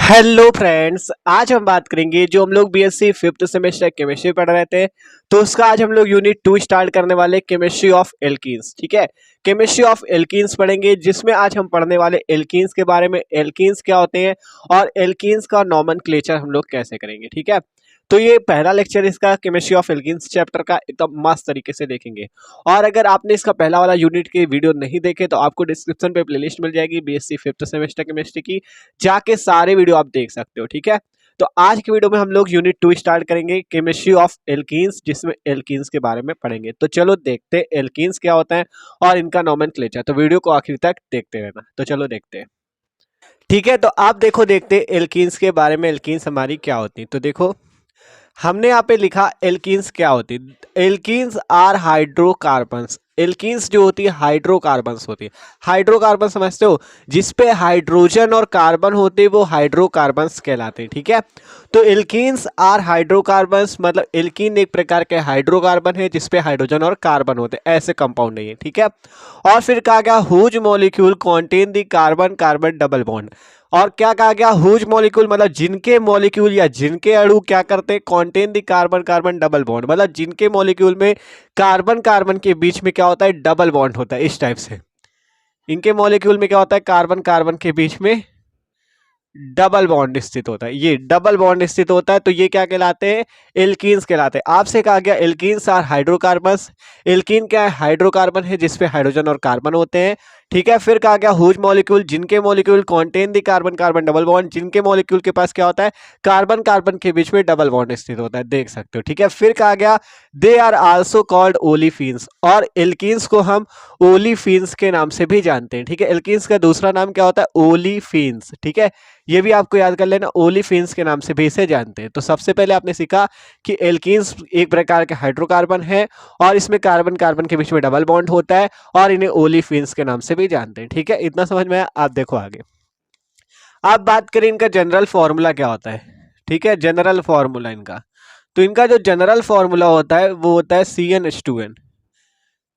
Hello friends, आज हम बात करेंगे जो हम लोग बीएससी फिफ्थ सेमेस्टर केमिस्ट्री पढ़ रहे थे। तो उसका आज हम लोग यूनिट 2 स्टार्ट करने वाले केमिस्ट्री ऑफ एल्कीन्स। ठीक है, केमिस्ट्री ऑफ एल्कीन्स पढ़ेंगे, जिसमें आज हम पढ़ने वाले एल्कीन्स के बारे में, एल्कीन्स क्या होते हैं और एल्कीन्स का नॉमेनक्लेचर हम लोग कैसे करेंगे। ठीक है, तो ये पहला लेक्चर इसका केमिस्ट्री ऑफ एल्कीन्स चैप्टर का एकदम मस्त तरीके से देखेंगे। और अगर आपने इसका पहला वाला यूनिट के वीडियो नहीं देखे तो आपको डिस्क्रिप्शन पे प्लेलिस्ट मिल जाएगी बीएससी फिफ्थ सेमेस्टर केमिस्ट्री की, जाके सारे वीडियो आप देख सकते हो। ठीक है, तो आज की वीडियो में हम लोग यूनिट 2 स्टार्ट करेंगे केमिस्ट्री ऑफ एल्कीन्स, जिसमें एल्कीन्स के बारे में पढ़ेंगे। तो चलो देखते हैं एल्कीन्स क्या होता है और इनका नॉमेनक्लेचर। तो वीडियो को आखिर तक देखते रहना। तो चलो देखते हैं। ठीक है, तो आप देखते हैं एल्कीन्स के बारे में, एल्कीन्स हमारी क्या होती है। तो देखो, हमने यहाँ पे लिखा एल्कीन्स क्या होती है। Alkenes are hydrocarbons. एल्कीन्स जो होती है हाइड्रोकार्बन्स होती है। हाइड्रोकार्बन समझते हो, जिसपे हाइड्रोजन और कार्बन होते हैं वो हाइड्रोकार्बन्स कहलाते हैं। ठीक है, तो एल्कीन्स आर हाइड्रोकार्बन्स मतलब एल्कीन एक प्रकार के हाइड्रोकार्बन है जिसपे हाइड्रोजन और कार्बन होते हैं, ऐसे कंपाउंड नहीं है। ठीक है, और फिर कहा गया whose molecule contain the carbon carbon double bond. और क्या कहा गया, हुज मॉलिक्यूल मतलब जिनके मॉलिक्यूल या जिनके अणु क्या करते हैं, contain the carbon carbon double bond, मतलब जिनके मॉलिक्यूल में कार्बन कार्बन के बीच में क्या होता है, डबल बॉन्ड होता है। इस टाइप से इनके मॉलिक्यूल में क्या होता है, कार्बन कार्बन के बीच में डबल बॉन्ड स्थित होता है। ये डबल बॉन्ड स्थित होता है, तो ये क्या कहलाते हैं, एल्कीन्स कहलाते हैं। आपसे कहा गया एल्कीन्स आर हाइड्रोकार्बन्स। एल्कीन क्या है, हाइड्रोकार्बन है जिसपे हाइड्रोजन और कार्बन होते हैं। ठीक है, फिर कहा गया हुज मॉलिक्यूल, जिनके molecule contain the carbon carbon double bond, जिनके मॉलिक्यूल के पास क्या होता है, कार्बन कार्बन के बीच में डबल बॉन्ड स्थित होता है, देख सकते हो। ठीक है, फिर कहा गया they are also called olefins, और एल्कीन्स को हम ओलिफिन्स के नाम से भी जानते हैं। ठीक है, एल्कीन्स का दूसरा नाम क्या होता है, ओलिफिन्स। ठीक है, ये भी आपको याद कर लेना, ओलिफिन्स के नाम से भी इसे जानते हैं। तो सबसे पहले आपने सीखा कि एल्कीन्स एक प्रकार के हाइड्रोकार्बन है और इसमें कार्बन कार्बन के बीच में डबल बॉन्ड होता है और इन्हें ओलिफिन्स के नाम से भी जानते हैं। ठीक है, इतना समझ में आया। आप देखो आगे, आप बात करें इनका जनरल फॉर्मूला क्या होता है। ठीक है, जनरल फॉर्मूला इनका, तो इनका जो जनरल फॉर्मूला होता है वो होता है CnH2n।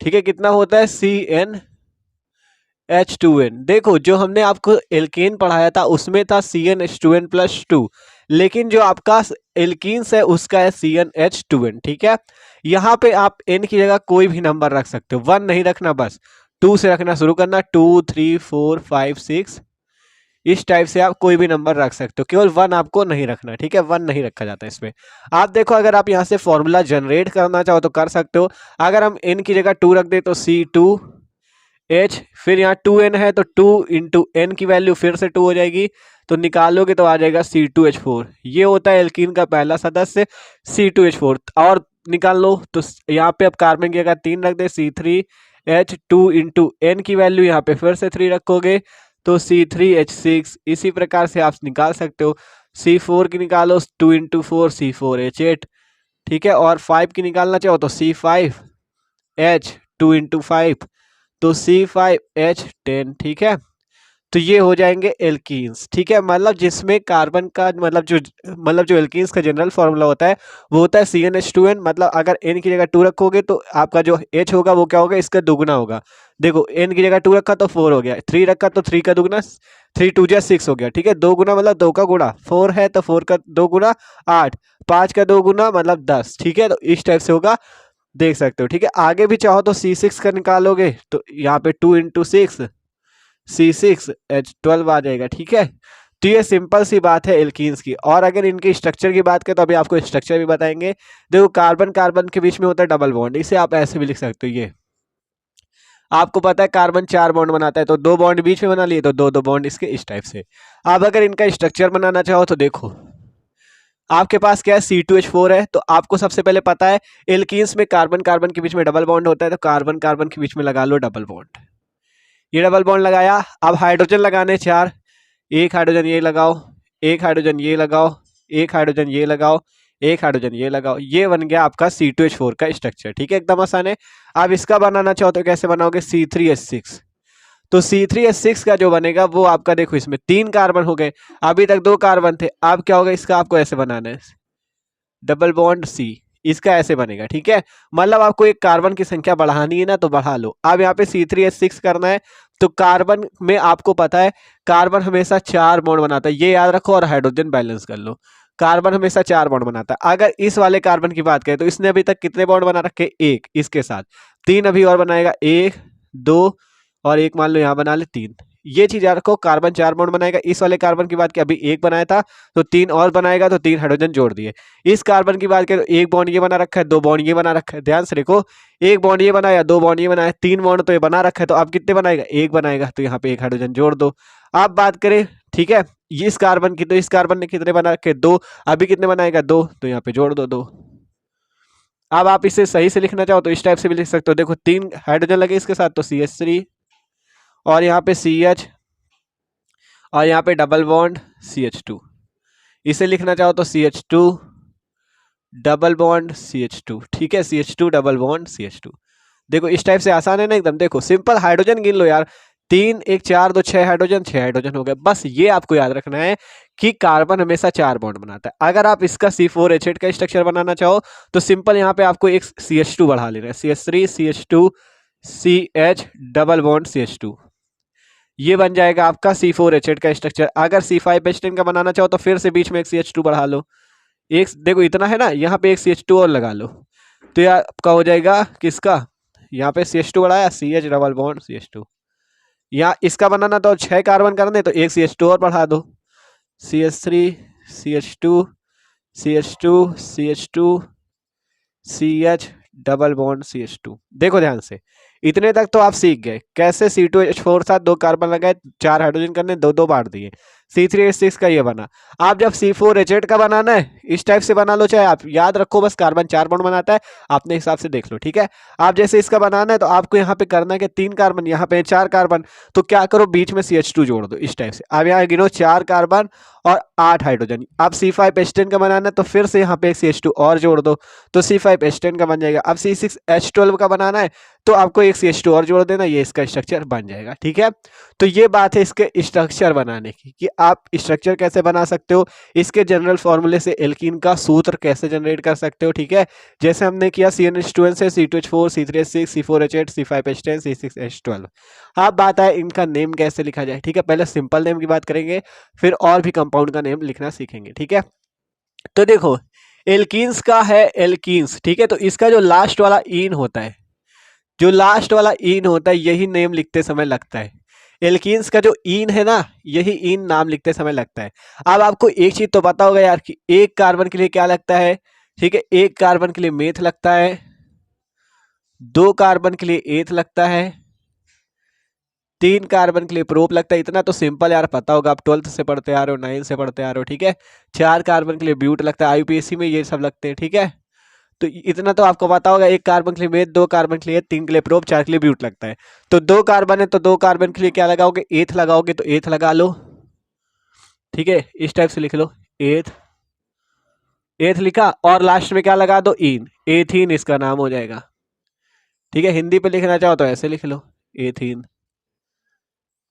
ठीक है, कितना होता है, CnH2n। देखो, जो हमने आपको एल्केन पढ़ाया था उसमें था CnH2n+2, लेकिन जो आपका एल्कीन्स है उसका है CnH2n। ठीक है, यहाँ पे आप n की जगह कोई भी नंबर रख सकते हो, 1 नहीं रखना, बस 2 से रखना शुरू करना, 2 3 4 5 6, इस टाइप से आप कोई भी नंबर रख सकते हो, केवल 1 आपको नहीं रखना। ठीक है, 1 नहीं रखा जाता इसमें। आप देखो, अगर आप यहाँ से फॉर्मूला जनरेट करना चाहो तो कर सकते हो। अगर हम n की जगह 2 रख दे तो C2H, फिर यहाँ 2n है तो 2 इंटू n की वैल्यू फिर से 2 हो जाएगी, तो निकालोगे तो आ जाएगा C2H4। ये होता है एल्कीन का पहला सदस्य C2H4। और निकाल लो तो यहाँ पे अब कार्बन की जगह 3 रख दे, C3H2 इंटू n की वैल्यू यहाँ पे फिर से 3 रखोगे तो C3H6। इसी प्रकार से आप निकाल सकते हो। C4 की निकालो, 2 इंटू 4 C4H8। ठीक है, और 5 की निकालना चाहो तो C5H, 2 इंटू 5 तो C5H10। ठीक है, तो ये हो जाएंगे एल्कीन्स। ठीक है, मतलब जिसमें कार्बन का मतलब जो एल्कीन्स का जनरल फॉर्मूला होता है वो होता है CnH2n। मतलब अगर n की जगह 2 रखोगे तो आपका जो H होगा वो क्या होगा, इसका दुगुना होगा। देखो, n की जगह 2 रखा तो 4 हो गया, 3 रखा तो 3 का दुगुना, 3 2 जा 6 हो गया। ठीक है, 2 गुना मतलब 2 का गुणा, 4 है तो 4 का 2 गुना 8, 5 का 2 गुना मतलब 10। ठीक है, तो इस टाइप से होगा, देख सकते हो। ठीक है, आगे भी चाहो तो C6 का निकालोगे तो यहाँ पे 2 इंटू 6 C6H12 आ जाएगा। ठीक है, तो ये सिंपल सी बात है एल्कीन्स की। और अगर इनके स्ट्रक्चर की बात करें तो अभी आपको स्ट्रक्चर भी बताएंगे। देखो, कार्बन कार्बन के बीच में होता है डबल बॉन्ड, इसे आप ऐसे भी लिख सकते हो। ये आपको पता है कार्बन 4 बॉन्ड बनाता है, तो 2 बॉन्ड बीच में बना लिए तो 2 2 बॉन्ड इसके इस टाइप से। अब अगर इनका स्ट्रक्चर बनाना चाहो तो देखो, आपके पास क्या है, C2H4 है, तो आपको सबसे पहले पता है एल्कीन्स में कार्बन कार्बन के बीच में डबल बॉन्ड होता है, तो कार्बन कार्बन के बीच में लगा लो डबल बॉन्ड। ये डबल बॉन्ड लगाया, अब हाइड्रोजन लगाने 4, एक हाइड्रोजन ये लगाओ, एक हाइड्रोजन ये लगाओ, एक हाइड्रोजन ये लगाओ, एक हाइड्रोजन ये लगाओ, ये बन गया आपका C2H4 का स्ट्रक्चर। ठीक है, एकदम आसान है। अब इसका बनाना चाहो तो कैसे बनाओगे, C3H6। तो C3H6 का जो बनेगा वो आपका, देखो इसमें 3 कार्बन हो गए, अभी तक 2 कार्बन थे, अब क्या होगा इसका, आपको ऐसे बनाना है, डबल बॉन्ड C। इसका ऐसे बनेगा, ठीक है। मतलब आपको एक कार्बन की संख्या बढ़ानी है ना, तो बढ़ा लो। अब यहाँ पे C3H6 करना है, तो कार्बन में आपको पता है कार्बन हमेशा 4 बॉन्ड बनाता है, ये याद रखो, और हाइड्रोजन बैलेंस कर लो। कार्बन हमेशा 4 बॉन्ड बनाता है। अगर इस वाले कार्बन की बात करें तो इसने अभी तक कितने बॉन्ड बना रखे, एक, इसके साथ 3 अभी और बनाएगा, 1 2 और एक मान लो यहाँ बना ले 3। ये चीज याद रखो, कार्बन 4 बॉन्ड बनाएगा। इस वाले कार्बन की बात की अभी एक बनाया था, तो 3 और बनाएगा, तो 3 हाइड्रोजन जोड़ दिए। इस कार्बन की बात करें तो एक बॉन्ड ये बना रखा है, 2 बॉन्ड ये बना रखा है, ध्यान से देखो, एक बॉन्ड ये बनाया, 2 बॉन्ड ये बनाया, 3 बॉन्ड तो ये बना रखा है, तो अब कितने बनाएगा, एक बनाएगा, तो यहाँ पे एक हाइड्रोजन जोड़ दो। आप बात करें, ठीक है, ये इस कार्बन की, तो इस कार्बन ने कितने बना रखे, 2, अभी कितने बनाएगा, 2, तो यहाँ पे जोड़ दो 2। अब आप इसे सही से लिखना चाहो तो इस टाइप से भी लिख सकते हो, देखो 3 हाइड्रोजन लगे इसके साथ, तो CH3 और यहाँ पे CH और यहाँ पे डबल बॉन्ड CH2। इसे लिखना चाहो तो CH2 डबल बॉन्ड CH2, ठीक है, CH2 डबल बॉन्ड CH2। देखो इस टाइप से आसान है ना एकदम। देखो सिंपल, हाइड्रोजन गिन लो यार, 3 1 4 2 6 हाइड्रोजन, 6 हाइड्रोजन हो गए। बस ये आपको याद रखना है कि कार्बन हमेशा 4 बॉन्ड बनाता है। अगर आप इसका C4H8 का स्ट्रक्चर बनाना चाहो तो सिंपल यहाँ पे आपको एक CH2 बढ़ा लेना है, CH3 CH2 CH double bond CH2, ये बन जाएगा आपका C4H8 का स्ट्रक्चर। अगर C5H10 का बनाना चाहो तो फिर से बीच में एक CH2 बढ़ा लो, एक, देखो इतना है ना, यहाँ पे एक CH2 और लगा लो, तो यह आपका हो जाएगा किसका, यहाँ पे CH2 बढ़ाया, CH डबल बॉन्ड CH2। यहाँ इसका बनाना तो 6 कार्बन करने, तो एक CH2 और बढ़ा दो, CH3 CH2 CH2 CH2 CH double bond CH2। देखो ध्यान से, इतने तक तो आप सीख गए कैसे C2H4 साथ 2 कार्बन लगाए, 4 हाइड्रोजन करने, 2 2 बांट दिए, C3H6 का ये बना। आप जब C4H8 का बनाना है इस टाइप से बना लो, चाहे आप याद रखो बस कार्बन 4 बॉन्ड बनाता है, अपने हिसाब से देख लो, ठीक है। आप जैसे इसका बनाना है तो आपको यहाँ पे करना है कि 3 कार्बन, यहाँ पे 4 कार्बन, तो क्या करो बीच में CH2 जोड़ दो इस टाइप से। अब यहाँ गिनो 4 कार्बन और 8 हाइड्रोजन। अब C5H10 का बनाना है तो फिर से यहाँ पे एक CH2 और जोड़ दो, तो C5H10 का बन जाएगा। अब C6H12 का बनाना है तो आपको एक CH2 और जोड़ देना, ये इसका स्ट्रक्चर बन जाएगा, ठीक है। तो ये बात है इसके स्ट्रक्चर बनाने की, कि आप स्ट्रक्चर कैसे बना सकते हो, इसके जनरल फॉर्मूले से एल्कीन का सूत्र कैसे जनरेट कर सकते हो, ठीक है। जैसे हमने किया CnH2n से C2H4 C3H6 C4H8 C5H10 C6H12। अब बात है इनका नेम कैसे लिखा जाए, ठीक है। पहले सिंपल नेम की बात करेंगे, फिर और भी कंपाउंड का नेम लिखना सीखेंगे, ठीक है। तो देखो एल्कीन्स का है एल्कीन्स, ठीक है, तो इसका जो लास्ट वाला इन होता है, जो लास्ट वाला इन होता है, यही नेम लिखते समय लगता है। एल्कीन्स का जो इन है ना, यही इन नाम लिखते समय लगता है। अब आपको एक चीज तो पता होगा यार कि एक कार्बन के लिए क्या लगता है, ठीक है, एक कार्बन के लिए मेथ लगता है, 2 कार्बन के लिए एथ लगता है, 3 कार्बन के लिए प्रोप लगता है। इतना तो सिंपल यार पता होगा, आप 12th से पढ़ते आ रहे हो, 9 से पढ़ते आ रहे हो, ठीक है। 4 कार्बन के लिए ब्यूट लगता है, IUPAC में ये सब लगते हैं, ठीक है। तो इतना तो आपको पता होगा, एक कार्बन के लिए मेथ, 2 कार्बन के लिए, 3 के लिए प्रोप, 4 के लिए ब्यूट लगता है। तो 2 कार्बन है तो 2 कार्बन के लिए क्या लगाओगे, एथ लगाओगे, तो एथ लगा लो, ठीक है, इस टाइप से लिख लो एथ। एथ लिखा और लास्ट में क्या लगा दो, इन, एथीन इसका नाम हो जाएगा, ठीक है। हिंदी पे लिखना चाहो तो ऐसे लिख लो एथीन,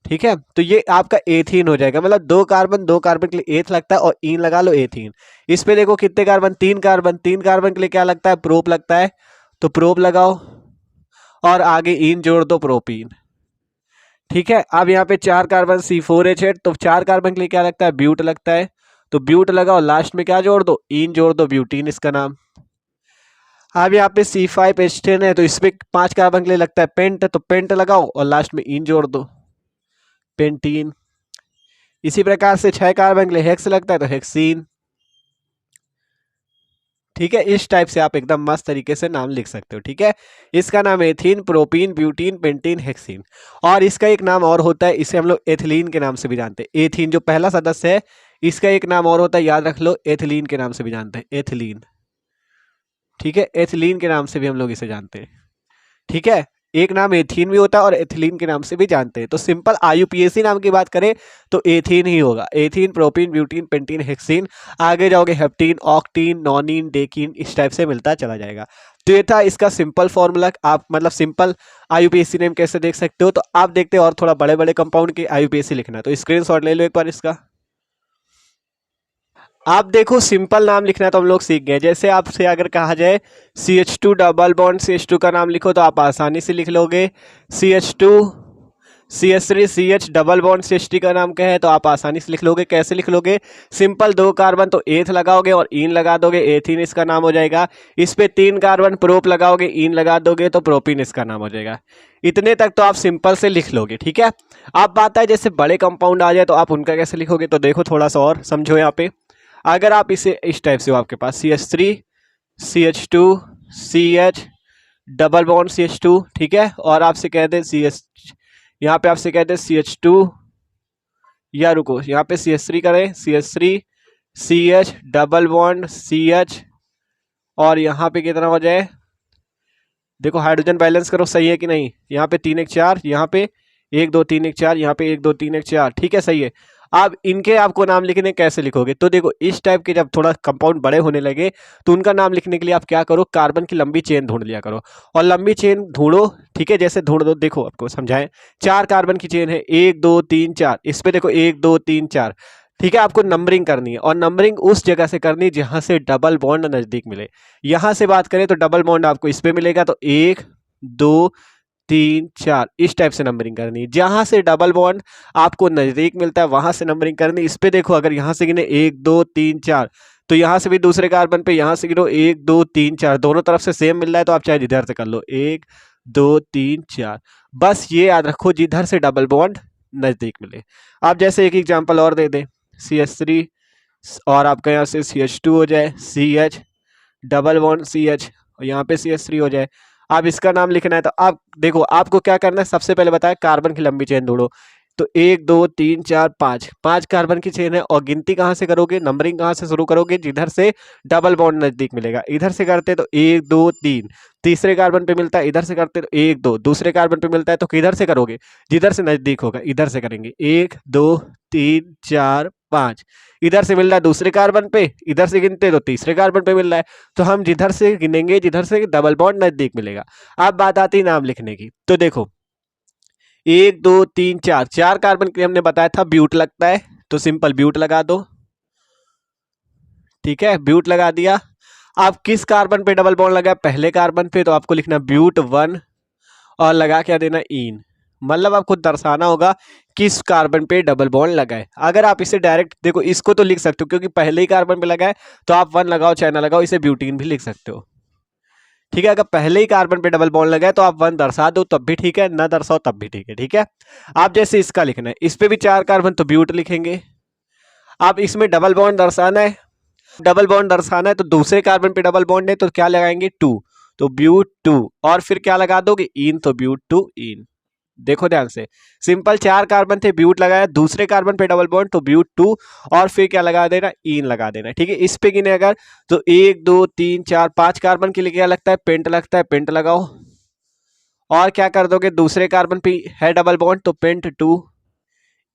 ठीक है। तो ये आपका एथीन हो जाएगा, मतलब 2 कार्बन के लिए एथ लगता है और इन लगा लो एथीन। इस पे देखो कितने कार्बन, 3 कार्बन, 3 कार्बन के लिए क्या लगता है, प्रोप लगता है, तो प्रोप लगाओ और आगे इन जोड़ दो, प्रोपीन, ठीक है। अब यहाँ पे 4 कार्बन C4H8, तो 4 कार्बन के लिए क्या लगता है, ब्यूट लगता है, तो ब्यूट लगाओ, लास्ट में क्या जोड़ दो, इन जोड़ दो, ब्यूटीन इसका नाम। अब यहाँ पे C5H10 है तो इसमें 5 कार्बन के लिए लगता है पेंट, तो पेंट लगाओ और लास्ट में इन जोड़ दो, पेंटीन। इसी प्रकार से 6 कार्बन के लिए हेक्स लगता है तो हेक्सीन, ठीक है। इस टाइप से आप एकदम मस्त तरीके से नाम लिख सकते हो, ठीक है। इसका नाम ethene, propene, butene, pentene, hexene. और इसका एक नाम और होता है, इसे हम लोग एथिलीन के नाम से भी जानते हैं। एथीन जो पहला सदस्य है, इसका एक नाम और होता है, याद रख लो, एथिलीन के नाम से भी जानते हैं, एथिलीन, ठीक है। एथिलीन के नाम से भी हम लोग इसे जानते हैं, ठीक है। एक नाम एथीन भी होता है और एथिलीन के नाम से भी जानते हैं। तो सिंपल IUPAC नाम की बात करें तो एथीन ही होगा, ethene, propene, butene, pentene, hexene. आगे जाओगे हेप्टीन, ऑक्टीन, नॉनिन, डेकीन, इस टाइप से मिलता चला जाएगा। तो ये था इसका सिंपल फॉर्मूला। आप मतलब सिंपल IUPAC नेम कैसे देख सकते हो। तो आप देखते हैं और थोड़ा बड़े बड़े कंपाउंड के IUPAC लिखना है, तो स्क्रीनशॉट ले लो एक बार इसका। आप देखो सिंपल नाम लिखना है तो हम लोग सीख गए। जैसे आपसे अगर कहा जाए CH2 डबल बॉन्ड CH2 का नाम लिखो तो आप आसानी से लिख लोगे। CH2 CH3 CH double bond CH3 का नाम क्या है तो आप आसानी से लिख लोगे। कैसे लिख लोगे? सिंपल, 2 कार्बन तो एथ लगाओगे और ईन लगा दोगे, एथीन इसका नाम हो जाएगा। इस पे 3 कार्बन प्रोप लगाओगे, ईन लगा दोगे तो प्रोपीन इसका नाम हो जाएगा। इतने तक तो आप सिंपल से लिख लोगे, ठीक है। अब बात है जैसे बड़े कंपाउंड आ जाए तो आप उनका कैसे लिखोगे, तो देखो थोड़ा सा और समझो यहाँ पे। अगर आप इसे इस टाइप से हो, आपके पास CH3 CH2 CH double bond CH2, ठीक है, और आपसे कहते हैं CH, यहाँ पे आपसे कहते हैं CH2, या रुको यहाँ पे CH3 करें, CH3 CH double bond CH, और यहाँ पे कितना हो जाए, देखो हाइड्रोजन बैलेंस करो सही है कि नहीं। यहाँ पे 3 1 4, यहाँ पे 1 2 3 1 4, यहाँ पे 1 2 3 1 4, ठीक है, सही है। अब इनके आपको नाम लिखने कैसे लिखोगे, तो देखो इस टाइप के जब थोड़ा कंपाउंड बड़े होने लगे तो उनका नाम लिखने के लिए आप क्या करो, कार्बन की लंबी चेन ढूंढ लिया करो, और लंबी चेन ढूंढो, ठीक है। जैसे ढूंढ दो, देखो आपको समझाएं, 4 कार्बन की चेन है, 1 2 3 4, इस पे देखो 1 2 3 4, ठीक है। आपको नंबरिंग करनी है, और नंबरिंग उस जगह से करनी है जहां से डबल बॉन्ड नजदीक मिले। यहां से बात करें तो डबल बॉन्ड आपको इस पे मिलेगा, तो 1 2 3 4 इस टाइप से नंबरिंग करनी है। जहां से डबल बॉन्ड आपको नजदीक मिलता है वहां से नंबरिंग करनी है। इस पे देखो अगर यहां से गिने 1 2 3 4, तो यहां से भी दूसरे कार्बन पे यहां से गिनो 1 2 3 4, दोनों तरफ से सेम मिल रहा है तो आप चाहे जिधर से कर लो, 1 2 3 4। बस ये याद रखो जिधर से डबल बॉन्ड नजदीक मिले। आप जैसे एक एग्जांपल और दे दें, CH3 और आपका यहाँ से CH2 हो जाए, CH डबल बॉन्ड CH, और यहाँ पे CH3 हो जाए। आप इसका नाम लिखना है तो आप देखो आपको क्या करना है, सबसे पहले बताया कार्बन की लंबी चेन ढूंढो। तो 1 2 3 4 5, 5 कार्बन की चेन है, और गिनती कहाँ से करोगे, नंबरिंग कहाँ से शुरू करोगे, जिधर से डबल बॉन्ड नजदीक मिलेगा। इधर से करते तो 1 2 3, तीसरे कार्बन पे मिलता है, इधर से करते तो 1 2, दूसरे कार्बन पे मिलता है तो किधर से करोगे, जिधर से नजदीक होगा इधर से करेंगे, 1 2 3 4 5। इधर से मिल रहा है दूसरे कार्बन पे, इधर से गिनते तो तीसरे कार्बन पे मिल रहा है, तो हम जिधर से गिनेंगे जिधर से डबल बॉन्ड नजदीक मिलेगा। अब बात आती है नाम लिखने की, तो देखो 1 2 3 4, 4 कार्बन के लिए हमने बताया था ब्यूट लगता है, तो सिंपल ब्यूट लगा दो, ठीक है, ब्यूट लगा दिया। आप किस कार्बन पे डबल बॉन्ड लगा, पहले कार्बन पे, तो आपको लिखना ब्यूट 1 और लगा क्या देना, ईन, मतलब आपको दर्शाना होगा किस कार्बन पे डबल बॉन्ड लगा है। अगर आप इसे डायरेक्ट देखो इसको तो लिख सकते हो क्योंकि पहले ही कार्बन पे लगा है, तो आप 1 लगाओ चाहे ना लगाओ, इसे ब्यूटीन भी लिख सकते हो, ठीक है। अगर पहले ही कार्बन पे डबल बॉन्ड लगा है तो आप 1 दर्शा दो तब भी ठीक है, ना दर्शाओ तब भी ठीक है, ठीक है। आप जैसे इसका लिखना है, इस पे भी 4 कार्बन तो ब्यूट लिखेंगे। आप इसमें डबल बॉन्ड दर्शाना है, डबल बॉन्ड दर्शाना है तो दूसरे कार्बन पे डबल बॉन्ड है तो क्या लगाएंगे, 2, तो ब्यूट 2, और फिर क्या लगा दोगे, इन, तो ब्यूट 2 इन। देखो ध्यान से, सिंपल 4 कार्बन थे, ब्यूट लगाया, दूसरे कार्बन पे डबल बॉन्ड तो ब्यूट 2, और फिर क्या लगा देना, ईन लगा देना, ठीक है। इस पे गिने अगर तो 1 2 3 4 5 कार्बन के लिए क्या लगता है, पेंट लगता है, पेंट लगाओ, और क्या कर दोगे, दूसरे कार्बन पे है डबल बॉन्ड तो पेंट 2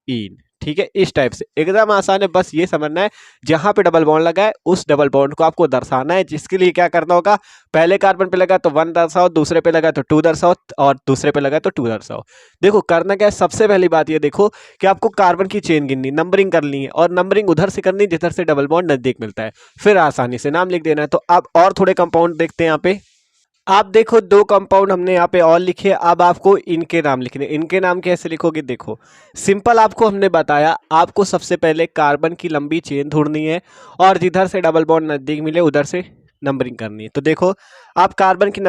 इन, ठीक है। इस टाइप से एकदम आसान है, बस ये समझना है जहां पे डबल बॉन्ड लगा है उस डबल बॉन्ड को आपको दर्शाना है, जिसके लिए क्या करना होगा, पहले कार्बन पे लगा तो 1 दर्शाओ, दूसरे पे लगा तो 2 दर्शाओ, और दूसरे पे लगा तो 2 दर्शाओ। देखो करना क्या है, सबसे पहली बात ये देखो कि आपको कार्बन की चेन गिननी, नंबरिंग करनी है, और नंबरिंग उधर से करनी जिधर से डबल बॉन्ड नजदीक मिलता है, फिर आसानी से नाम लिख देना है। तो अब और थोड़े कंपाउंड देखते हैं यहाँ पे। आप देखो 2 कंपाउंड हमने यहाँ पे और लिखे, अब आपको इनके नाम लिखने। इनके नाम कैसे लिखोगे, देखो सिंपल, आपको हमने बताया आपको सबसे पहले कार्बन की लंबी चेन ढूंढनी है, और जिधर से डबल बॉन्ड नजदीक मिले उधर से नंबरिंग करनी है। तो देखो आप कार्बन की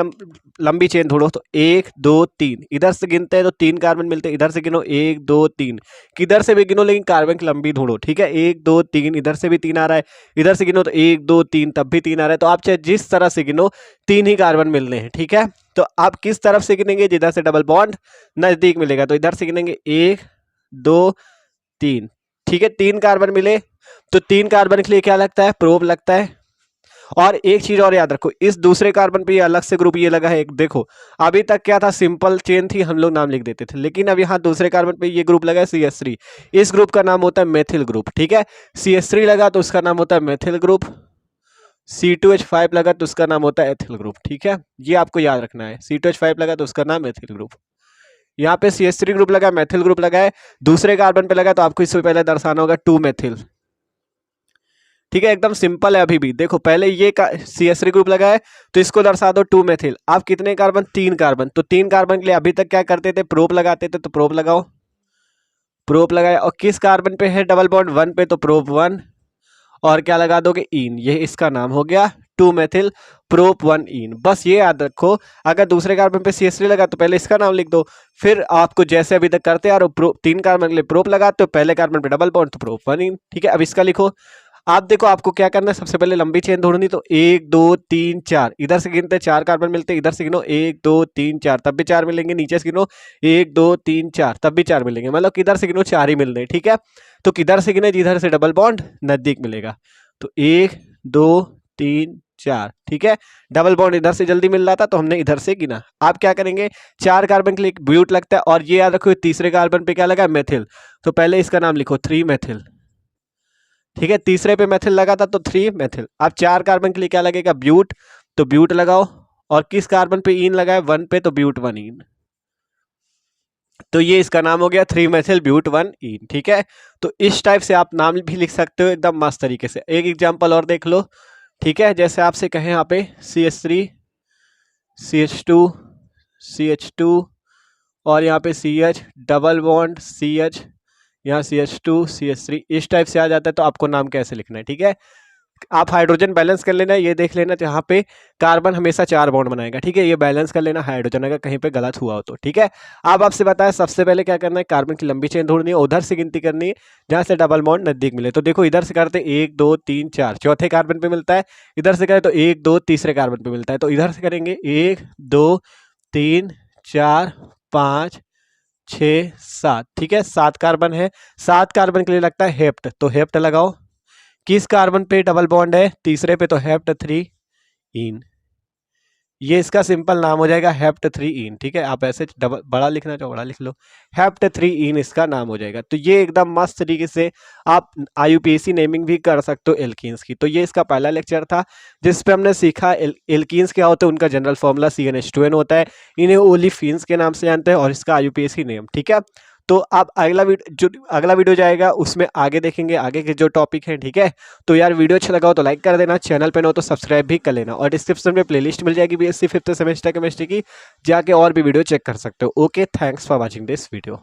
लंबी चेन ढूंढो, तो 1 2 3, इधर से गिनते हैं तो 3 कार्बन मिलते हैं, इधर से गिनो 1 2 3, किधर से भी गिनो लेकिन कार्बन की लंबी ढूंढो, ठीक है। 1 2 3, इधर से भी 3 आ रहा है, इधर से गिनो तो 1 2 3 तब भी 3 आ रहा है, तो आप चाहे जिस तरह से गिनो 3 ही कार्बन मिलने हैं, ठीक है। तो आप किस तरफ से गिनेंगे, जिधर से डबल बॉन्ड नजदीक मिलेगा, तो इधर से गिनेंगे 1 2 3, ठीक है। 3 कार्बन मिले तो 3 कार्बन के लिए क्या लगता है, प्रोब लगता है। और एक चीज और याद रखो, इस दूसरे कार्बन पे ये अलग से ग्रुप ये लगा है एक, देखो अभी तक क्या था, सिंपल चेन थी, हम लोग नाम लिख देते थे, लेकिन अब यहाँ दूसरे कार्बन पे ये ग्रुप लगा है CH3, इस ग्रुप का नाम होता है मेथिल ग्रुप, ठीक है। CH3 लगा तो उसका नाम होता है मेथिल ग्रुप, C2H5 लगा तो उसका नाम होता है एथिल ग्रुप, ठीक है। ये आपको याद रखना है, C2H5 लगा तो उसका नाम एथिल ग्रुप। यहाँ पे CH3 ग्रुप लगा, मेथिल ग्रुप लगा है, दूसरे कार्बन पे लगा तो आपको इससे पहले दर्शाना होगा 2 मेथिल, ठीक है, एकदम सिंपल है। अभी भी देखो, पहले ये CH3 ग्रुप लगा है तो इसको दर्शा दो 2 मेथिल। अब कितने कार्बन? 3 कार्बन। तो 3 कार्बन के लिए अभी तक क्या करते थे? प्रोप लगाते थे। तो प्रोप लगाओ, प्रोप लगाया। और किस कार्बन पे है डबल बॉन्ड? 1 पे, तो प्रोप 1। और क्या लगा दोगे? इन। ये इसका नाम हो गया 2 मेथिल प्रोप 1 इन। बस ये याद रखो, अगर दूसरे कार्बन पे CH3 लगा तो पहले इसका नाम लिख दो, फिर आपको जैसे अभी तक करते आ रहे हो 3 कार्बन के लिए प्रोप लगाते हो, पहले कार्बन पे डबल बॉन्ड तो प्रोप 1 इन। ठीक है, अब इसका लिखो। आप देखो, आपको क्या करना है, सबसे पहले लंबी चेन ढूंढनी। तो 1 2 3 4, इधर से गिनते 4 कार्बन मिलते हैं, इधर से गिनो 1 2 3 4, तब भी 4 मिलेंगे। नीचे से गिनो 1 2 3 4, तब भी 4 मिलेंगे। मतलब किधर से गिनो 4 ही मिल रहे हैं। ठीक है, तो किधर से गिने? जिधर से डबल बॉन्ड नजदीक मिलेगा। तो 1 2 3 4। ठीक है, डबल बॉन्ड इधर से जल्दी मिल रहा था तो हमने इधर से गिना। आप क्या करेंगे? 4 कार्बन के लिए ब्यूट लगता है, और ये याद रखो तीसरे कार्बन पे क्या लगा? मेथिल। तो पहले इसका नाम लिखो 3 मेथिल। ठीक है, तीसरे पे मेथिल लगा था तो 3 मेथिल। अब 4 कार्बन के लिए क्या लगेगा? ब्यूट। तो ब्यूट लगाओ। और किस कार्बन पे इन लगा है? 1 पे, तो ब्यूट 1 इन। तो ये इसका नाम हो गया 3 मेथिल ब्यूट 1 इन। ठीक है, तो इस टाइप से आप नाम भी लिख सकते हो एकदम मस्त तरीके से। एक एग्जांपल और देख लो। ठीक है, जैसे आपसे कहें यहाँ पे CH3 CH2 CH2 और यहाँ पे CH डबल बॉन्ड CH, यहाँ CH2 CH3, इस टाइप से आ जाता है तो आपको नाम कैसे लिखना है। ठीक है, आप हाइड्रोजन बैलेंस कर लेना। ये देख लेना यहाँ पे कार्बन हमेशा 4 बॉन्ड बनाएगा। ठीक है, ये बैलेंस कर लेना हाइड्रोजन, अगर कहीं पे गलत हुआ हो तो। ठीक है, अब आपसे बताया सबसे पहले क्या करना है? कार्बन की लंबी चेन ढूंढनी है, उधर से गिनती करनी है जहां से डबल बॉन्ड नजदीक मिले। तो देखो, इधर से करते 1 2 3 4, चौथे कार्बन पे मिलता है। इधर से करें तो 1 2 तीसरे कार्बन पे मिलता है। तो इधर से करेंगे 1 2 3 4 5 6 7। ठीक है, 7 कार्बन है। 7 कार्बन के लिए लगता है हेप्ट, तो हेप्ट लगाओ। किस कार्बन पे डबल बॉन्ड है? तीसरे पे, तो हेप्ट 3 इन। ये इसका सिंपल नाम हो जाएगा हेप्ट 3 इन। ठीक है, आप ऐसे डबल बड़ा लिखना चाहो बड़ा लिख लो, हेप्ट 3 इन इसका नाम हो जाएगा। तो ये एकदम मस्त तरीके से आप IUPAC नेमिंग भी कर सकते हो एल्कीन्स की। तो ये इसका पहला लेक्चर था जिस पे हमने सीखा एल्कीन्स क्या होते हैं, उनका जनरल फॉर्मूला CnH2n होता है, इन्हें ओलिफिन्स के नाम से जानते हैं, और इसका IUPAC नेम। ठीक है, तो आप अगला वीडियो जाएगा उसमें आगे देखेंगे आगे के जो टॉपिक हैं। ठीक है, तो यार वीडियो अच्छा लगा हो तो लाइक कर देना, चैनल पे न हो तो सब्सक्राइब भी कर लेना, और डिस्क्रिप्शन में प्लेलिस्ट मिल जाएगी BSc 5th सेमेस्टर केमिस्ट्री की, जाके और भी वीडियो चेक कर सकते हो। Okay, thanks for watching this video.